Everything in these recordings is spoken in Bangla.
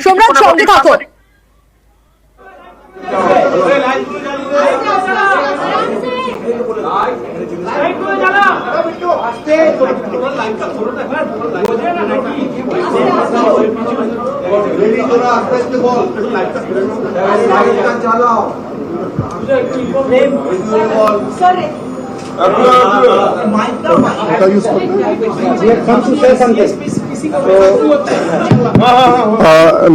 সোমনাথ সঙ্গে থাকো।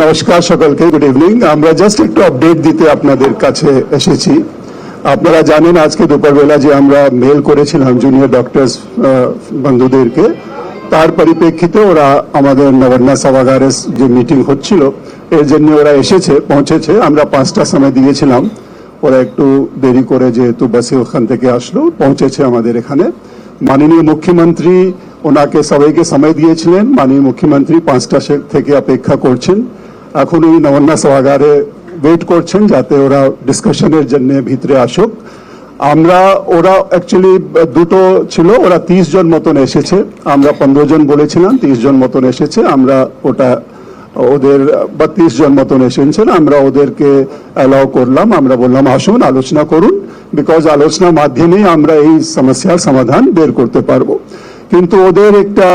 নমস্কার সকলকে, গুড ইভিনিং। আমরা জাস্ট একটু আপডেট দিতে আপনাদের কাছে এসেছি। আপনারা জানেন আজকে দুপুরবেলা যে আমরা মেল করেছিলাম জুনিয়র ডক্টরস বন্ধুদেরকে, তার পরিপ্রেক্ষিতে ওরা আমাদের নবন্যা সভাগারে যে মিটিং হচ্ছিল এর জন্য ওরা পৌঁছেছে। আমরা 5টার সময় দিয়েছিলাম, ওরা একটু দেরি করে যেহেতু বাসে ওখান থেকে আসলো পৌঁছেছে আমাদের এখানে। মাননীয় মুখ্যমন্ত্রী ওনাকে সবাইকে সময় দিয়েছিলেন। মাননীয় মুখ্যমন্ত্রী 5টা থেকে অপেক্ষা করছেন, এখন ওই নবন্যা সভাগারে ওয়েট করছেন যাতে ওরা ডিসকাশনের জন্য ভিতরে আসুক। ওরা অ্যাকচুয়ালি দুটো ছিল, ওরা 30 জন মতন এসেছে, আমরা 15 জন বলেছিলাম, 30 জন মতন এসেছে। আমরা ওদের 32 জন মতন এসেছেন, আমরা ওদেরকে অ্যালাউ করলাম। আমরা বললাম আসুন আলোচনা করুন, বিকজ আলোচনার মাধ্যমেই আমরা এই সমস্যার সমাধান বের করতে পারবো। কিন্তু ওদের একটা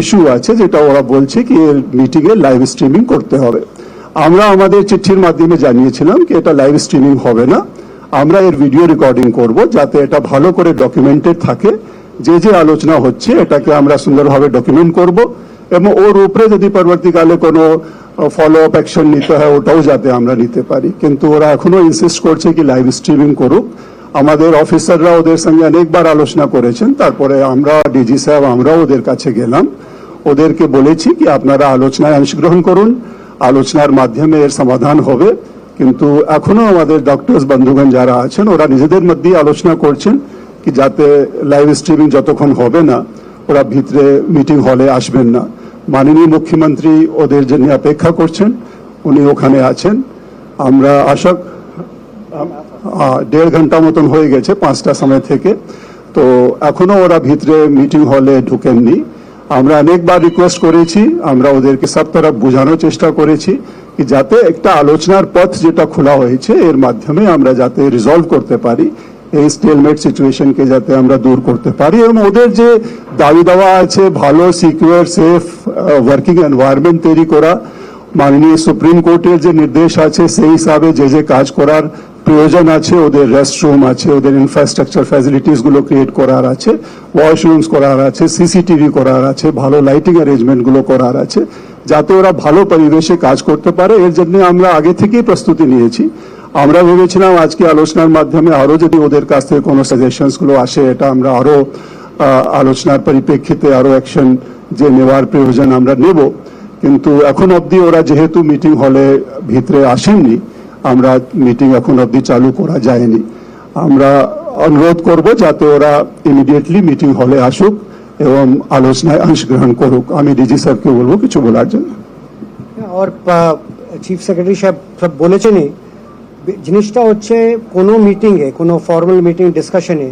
ইস্যু আছে, যেটা ওরা বলছে কি এর মিটিংয়ে লাইভ স্ট্রিমিং করতে হবে। আমরা আমাদের চিঠির মাধ্যমে জানিয়েছিলাম কি এটা লাইভ স্ট্রিমিং হবে না, আমরা এর ভিডিও রেকর্ডিং করব যাতে এটা ভালো করে ডকুমেন্টেড থাকে। যে আলোচনা হচ্ছে এটাকে আমরা সুন্দরভাবে ডকুমেন্ট করব এবং ওর উপরে যদি পরবর্তীকালে কোনো ফলো আপ অ্যাকশন নিতে হয় ওটাও যাতে আমরা নিতে পারি। কিন্তু ওরা এখনো ইনসিস্ট করছে কি লাইভ স্ট্রিমিং করুক। আমাদের অফিসাররা ওদের সঙ্গে অনেকবার আলোচনা করেছেন, তারপরে আমরা ডিজি সাহেব আমরাও ওদের কাছে গেলাম, ওদেরকে বলেছি কি আপনারা আলোচনায় অংশগ্রহণ করুন, আলোচনার মাধ্যমে এর সমাধান হবে। কিন্তু এখনো আমাদের ডক্টরস বন্ধুগণ যারা আছেন ওরা নিজেদের মধ্যেই আলোচনা করছেন কি যাতে লাইভ স্ট্রিমিং যতক্ষণ হবে না ওরা ভিতরে মিটিং হলে আসবেন না। মাননীয় মুখ্যমন্ত্রী ওদের জন্য অপেক্ষা করছেন, উনি ওখানে আছেন। আমরা আশা 1.5 ঘন্টা মতন হয়ে গেছে 5টার সময় থেকে, তো এখনো ওরা ভিতরে মিটিং হলে ঢুকেননি। আমরা অনেকবার রিকোয়েস্ট করেছি, আমরা ওদেরকে সব তরফ বোঝানোর চেষ্টা করেছি কি যাতে একটা আলোচনার পথ যেটা খোলা হয়েছে এর মাধ্যমে আমরা যাতে রিজলভ করতে পারি, এই স্টেলমেট সিচুয়েশনকে যাতে আমরা দূর করতে পারি। এবং ওদের যে দাবি দাওয়া আছে ভালো সিকিউর সেফ ওয়ার্কিং এনভায়রনমেন্ট তৈরি করা, মাননীয় সুপ্রিম কোর্টের যে নির্দেশ আছে সেই হিসাবে যে কাজ করার প্রয়োজন আছে, ওদের রেস্টরুম আছে, ওদের ইনফ্রাস্ট্রাকচার ফ্যাসিলিটিস গুলো ক্রিয়েট করার আছে, ওয়াশরুমস করার আছে, সিসিটিভি করার আছে, ভালো লাইটিং অ্যারেঞ্জমেন্ট গুলো করার আছে যাতে ওরা ভালো পরিবেশে কাজ করতে পারে। এর জন্য আমরা আগে থেকেই প্রস্তুতি নিয়েছি। আমরা ভেবেছিলাম আজকে আলোচনার মাধ্যমে আরো যদি ওদের কাছ থেকে কোনো সাজেশনস গুলো আসে এটা আমরা আরো আলোচনার পরিপ্রেক্ষিতে আরো অ্যাকশন যে নেওয়ার প্রয়োজন আমরা নেব। কিন্তু এখন অবধি ওরা যেহেতু মিটিং হলে ভিতরে আসেননি, আমরা মিটিং এখন অবধি চালু করা যায়নি। আমরা অনুরোধ করব যাতে ওরা ইমিডিয়েটলি মিটিং হলে আসুক এবং আলোচনায় অংশগ্রহণ করুক। আমি ডিজি সাহেবকে বলবো কিছু বলার জন্য। আর চিফ সেক্রেটারি সাহেব সব বলেছেনই, জিনিসটা হচ্ছে কোনো মিটিংয়ে, কোনো ফর্মাল মিটিং ডিসকাশনে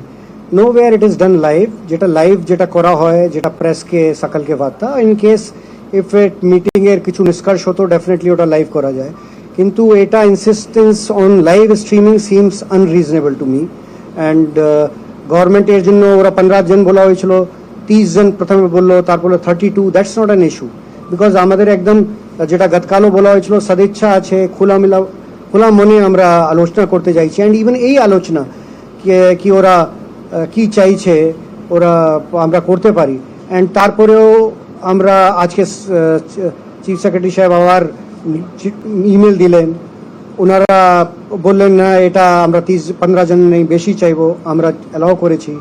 nowhere it is done live, যেটা করা হয়, যেটা প্রেসকে সকালকে বার্তা, ইন কেস ইফ ইট মিটিংয়ের কিছু নিষ্কর্ষ হতো ডেফিনেটলি ওটা লাইভ করা যায়। কিন্তু এটা insistence on live streaming seems unreasonable to me. And গভর্নমেন্টের জন্য ওরা 15 জন বলা হয়েছিল, 30 জন প্রথমে বললো, তারপরে 32। That's not an issue, because আমাদের একদম যেটা গতকালও বলা হয়েছিল সদিচ্ছা আছে, খোলা মনে আমরা আলোচনা করতে চাইছি। অ্যান্ড ইভেন এই আলোচনা কি ওরা কি চাইছে ওরা আমরা করতে পারি। অ্যান্ড তারপরেও আমরা আজকে চিফ সেক্রেটারি সাহেব আবার ইমেল দিলেন, ওনারা বললেন না এটা আমরা 15 জন নেই বেশি চাইবো, আমরা অ্যালাউ করেছি।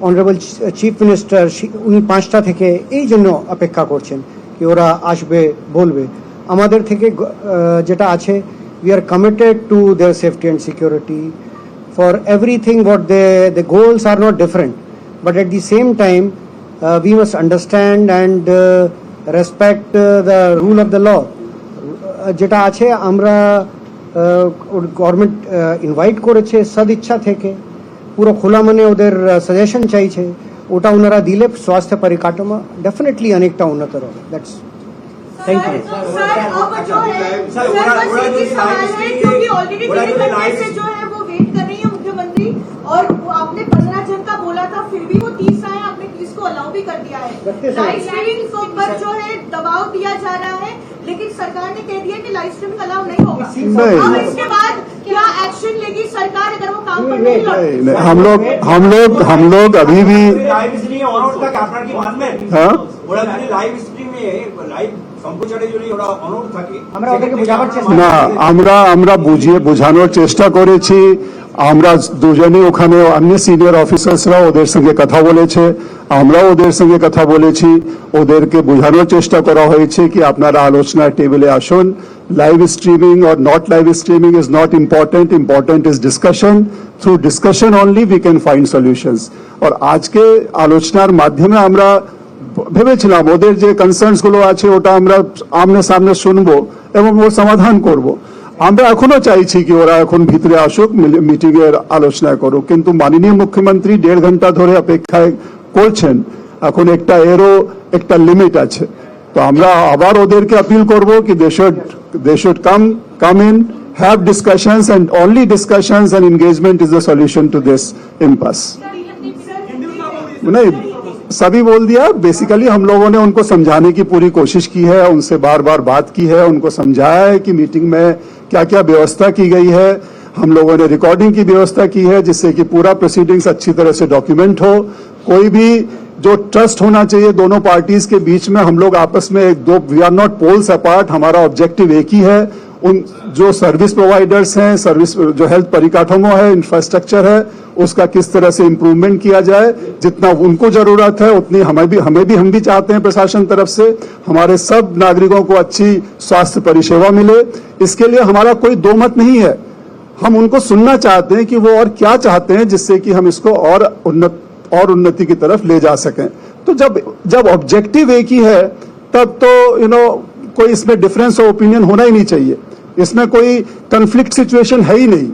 অনারেবল চিফ মিনিস্টার উনি 5টা থেকে এই জন্য অপেক্ষা করছেন কি ওরা আসবে বলবে। আমাদের থেকে যেটা আছে, we are committed to their safety and security for everything. What the goals are not different, but at the same time we must understand and respect the rule of the law. যেটা আছে আমরা গভর্নমেন্ট ইনভাইট করেছে সদিচ্ছা থেকে, পুরো খোলা মনে ওদের সাজেশন চাইছে, ওটা ওনারা দিলে স্বাস্থ্য পরিকাঠামো ডেফিনেটলি অনেকটা উন্নত হবে। দ্যাটস थैंक यू सर अब जो है सर बस एक ही सवाल है क्योंकि ऑलरेडी 3 घंटे से जो है वो वेट कर रही है मुख्यमंत्री और वो आपने 15 जन का बोला था फिर भी वो 30 आए आपने 30 को अलाउ भी कर दिया है लाइव स्ट्रीमिंग पर जो है दबाव दिया जा रहा है लेकिन सरकार ने कह दिया कि लाइव स्ट्रीमिंग अलाउ नहीं होगा अब इसके बाद क्या एक्शन लेगी सरकार अगर वो काम पर नहीं लौटती हम लोग अभी भी লাইভ স্ট্রিমে অনর্থ থাকে আপনারা কি মানবেন হ্যাঁ ওরা যদি লাইভ স্ট্রিমে লাইভ সম্প্রচারে যদি ওরা অনর্থ থাকে আমরা ওদেরকে বোঝাবার চেষ্টা না আমরা বোঝানোর চেষ্টা করেছি আমরা দুজনে ওখানে অন্য সিনিয়র অফিসার্সরা ওদের সঙ্গে কথা বলেছে আমরাও ওদের সঙ্গে কথা বলেছি ওদেরকে বোঝানোর চেষ্টা করা হয়েছে কি আপনারা আলোচনার টেবিলে আসুন live streaming or not live streaming is not important is discussion through discussion only we can find solutions और আজকে আলোচনার মাধ্যমে আমরা ভেবেছিলাম ওদের যে কনসার্নস গুলো আছে ওটা আমরা আমনে সামনে শুনবো এবং ওর সমাধান করব আমরা এখনো চাইছি কি ওরা এখন ভিতরে আসুক মিটিং এর আলোচনা করুক কিন্তু মাননীয় মুখ্যমন্ত্রী 1.5 ঘন্টা ধরে অপেক্ষায় করছেন এখন একটা লিমিট আছে তো আমরা আবার ওদেরকে আপিল করব কি they should come in have discussions and only discussions and engagement is the solution to this impasse नहीं सभी बोल दिया बेसिकली हम लोगों ने उनको समझाने की पूरी कोशिश की है उनसे बार बार बात की है उनको समझाया है कि मीटिंग में क्या क्या व्यवस्था की गई है हम लोगों ने रिकॉर्डिंग की व्यवस्था की है जिससे कि पूरा प्रोसीडिंग्स अच्छी तरह से डॉक्यूमेंट हो कोई भी जो ट्रस्ट होना चाहिए दोनों पार्टीज के बीच में हम लोग आपस में we are not poles apart हमारा ऑब्जेक्टिव एक ही है उन जो सर्विस प्रोवाइडर्स हैं सर्विस जो हेल्थ परिकाठों है इंफ्रास्ट्रक्चर है उसका किस तरह से इम्प्रूवमेंट किया जाए जितना उनको जरूरत है उतनी हम भी चाहते हैं प्रशासन तरफ से हमारे सब नागरिकों को अच्छी स्वास्थ्य परिसेवा मिले इसके लिए हमारा कोई दो मत नहीं है हम उनको सुनना चाहते हैं कि वो और क्या चाहते हैं जिससे कि हम इसको और उन्नति की तरफ ले जा सकें तो जब ऑब्जेक्टिव एक ही है तब तो कोई इसमें डिफरेंस ऑफ ओपिनियन होना ही नहीं चाहिए इसमें कोई कन्फ्लिक्ट सिचुएशन है ही नहीं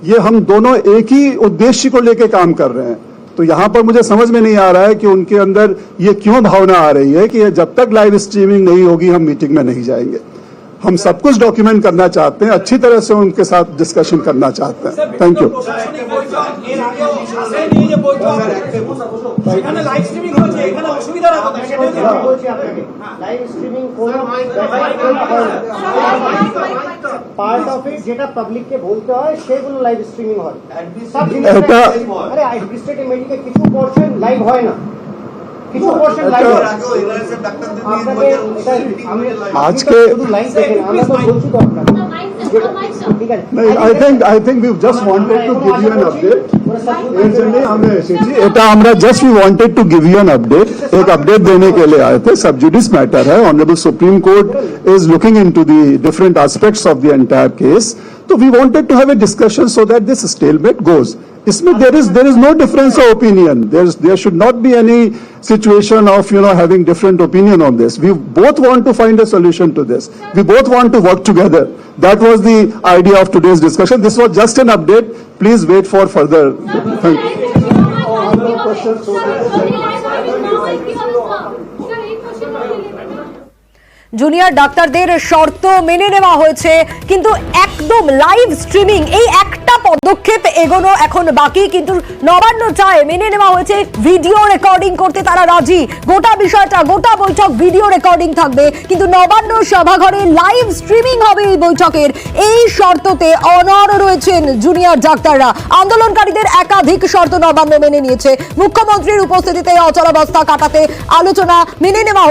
ये हम दोनों एक ही उद्देश्य को लेकर काम कर रहे हैं तो यहाँ पर मुझे समझ में नहीं आ रहा है कि उनके अंदर ये क्यों भावना आ रही है कि जब तक लाइव स्ट्रीमिंग नहीं होगी हम मीटिंग में नहीं जाएंगे हम सब कुछ डॉक्यूमेंट करना चाहते हैं अच्छी तरह से उनके साथ डिस्कशन करना चाहते हैं थैंक यू লাইভ স্ট্রিমিং হচ্ছে এখানে অসুবিধা live streaming part of it যেটা পাবলিককে বলতে হয় সেগুলো লাইভ স্ট্রিমিং হয় সব জিনিস আরে অ্যাডমিনিস্ট্রেটিভ মেডিকেল কিছু পোরশন লাইভ হয় না কিছু পোরশন লাইভ হয় आज के শুধু লাইভ দেখেন আমরা তো বলছি তো আপনারা ঠিক আছে I think we just wanted to give you an update এটা আমরা just we wanted to give you an update एक अपडेट देने के लिए आए थे सब जुडिस मैटर है honourable supreme court is looking into the different aspects of the entire case so we wanted to have a discussion so that this stalemate goes इसमें there is no difference of opinion there should not be any situation of having different opinion on this we both want to find a solution to this we both want to work together that was the idea of today's discussion this was just an update please wait for further thank you junior ডাক্তারদের শর্ত মেনে নেওয়া হয়েছে কিন্তু একদম লাইভ স্ট্রিমিং এই একটা পদক্ষেপ এগোনো এখন বাকি কিন্তু নবান্ন চায় মেনে নেওয়া হয়েছে ভিডিও রেকর্ডিং করতে তারা রাজি গোটা বিষয়টা গোটা বৈঠক ভিডিও রেকর্ডিং থাকবে কিন্তু নবান্ন সভাঘরে লাইভ স্ট্রিমিং হবে এই বৈঠকের এই শর্ততে অনড় রয়েছেন জুনিয়র ডাক্তাররা আন্দোলনকারীদের একাধিক শর্ত নবান্ন মেনে নিয়েছে মুখ্যমন্ত্রীর উপস্থিতিতে অচলাবস্থা কাটাতে আলোচনা মেনে নেওয়া